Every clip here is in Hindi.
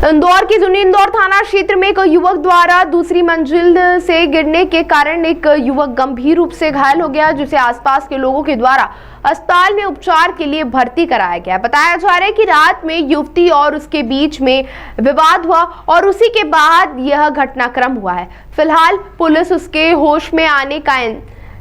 इंदौर की जूनी इंदौर थाना क्षेत्र में एक युवक द्वारा दूसरी मंजिल से गिरने के कारण एक युवक गंभीर रूप से घायल हो गया, जिसे आसपास के लोगों के द्वारा अस्पताल में उपचार के लिए भर्ती कराया गया। बताया जा रहा है कि रात में युवती और उसके बीच में विवाद हुआ और उसी के बाद यह घटनाक्रम हुआ है। फिलहाल पुलिस उसके होश में आने का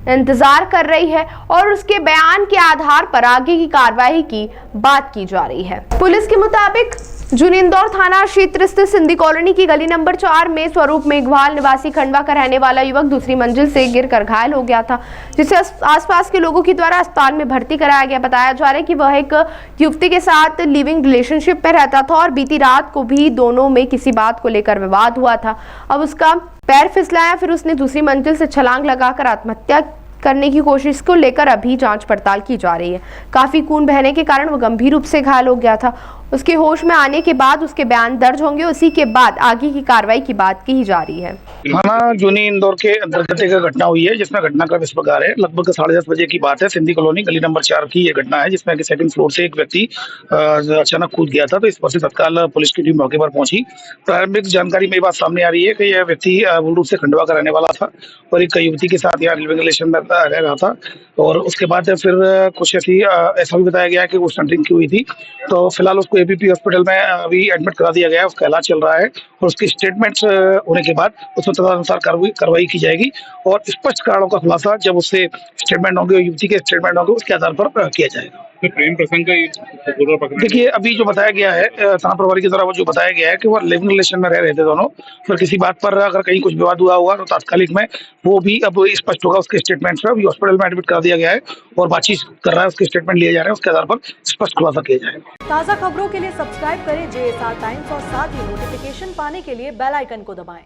इंतजार कर रही है और उसके बयान के आधार पर आगे की कार्रवाई की बात की जा रही है। पुलिस के मुताबिक जूनी इंदौर थाना क्षेत्र स्थित सिंधी कॉलोनी की गली नंबर 4 में स्वरूप मेघवाल निवासी खंडवा का रहने वाला युवक दूसरी मंजिल से गिरकर घायल हो गया था, जिसे आसपास के लोगों के द्वारा अस्पताल में भर्ती कराया गया। बताया जा रहा है कि वह एक युवती के साथ लिविंग रिलेशनशिप में रहता था और बीती रात को भी दोनों में किसी बात को लेकर विवाद हुआ था। अब उसका पैर फिसलाया, फिर उसने दूसरी मंजिल से छलांग लगाकर आत्महत्या करने की कोशिश को लेकर अभी जांच पड़ताल की जा रही है। काफी खून बहने के कारण वो गंभीर रूप से घायल हो गया था। उसके होश में आने के बाद उसके बयान दर्ज होंगे, उसी के बाद आगे की कार्रवाई की बात की जा रही है। थाना जूनी इंदौर के अंतर्गत एक घटना हुई है, जिसमें घटना का इस प्रकार है। लगभग 10:30 बजे की बात है। सिंधी कॉलोनी गली नंबर 4 की ये घटना है, जिसमें कि सेकंड फ्लोर से एक व्यक्ति अचानक कूद गया था। तो इस पर से तत्काल पुलिस की टीम मौके पर पहुंची। प्रारंभिक जानकारी में ये बात सामने आ रही है कि यह व्यक्ति मूल रूप से खंडवा का रहने वाला था और एक युवती के साथ यहाँ लिविंग रिलेशन में रह रहा था। और उसके बाद फिर कुछ ऐसा भी बताया गया कि वो स्टंटिंग की हुई थी। तो फिलहाल उसको एबीपी हॉस्पिटल में अभी एडमिट करा दिया गया है। उसका इलाज चल रहा है और उसकी स्टेटमेंट्स होने के बाद उसमें तदनुसार कार्रवाई की जाएगी और स्पष्ट कारणों का खुलासा जब उससे स्टेटमेंट होंगे, युवती के स्टेटमेंट होंगे, उसके आधार पर किया जाएगा। प्रेम प्रसंग का देखिए, अभी जो बताया गया है थाना प्रभारी की तरफ जो बताया गया है कि वो लिविंग रिलेशन में रह रहे थे दोनों। फिर किसी बात पर अगर कहीं कुछ विवाद हुआ होगा तो तात्कालिक में वो भी अब स्पष्ट होगा उसके स्टेटमेंट से। अभी हॉस्पिटल में एडमिट करा दिया गया है और बातचीत कर रहा है, उसके स्टेटमेंट लिए जा रहे हैं, उसके आधार पर स्पष्ट खुलासा किया जाएगा। ताज़ा खबरों के लिए सब्सक्राइब करें JSR टाइम्स और साथ ही नोटिफिकेशन पाने के लिए बेल आइकन को दबाएं।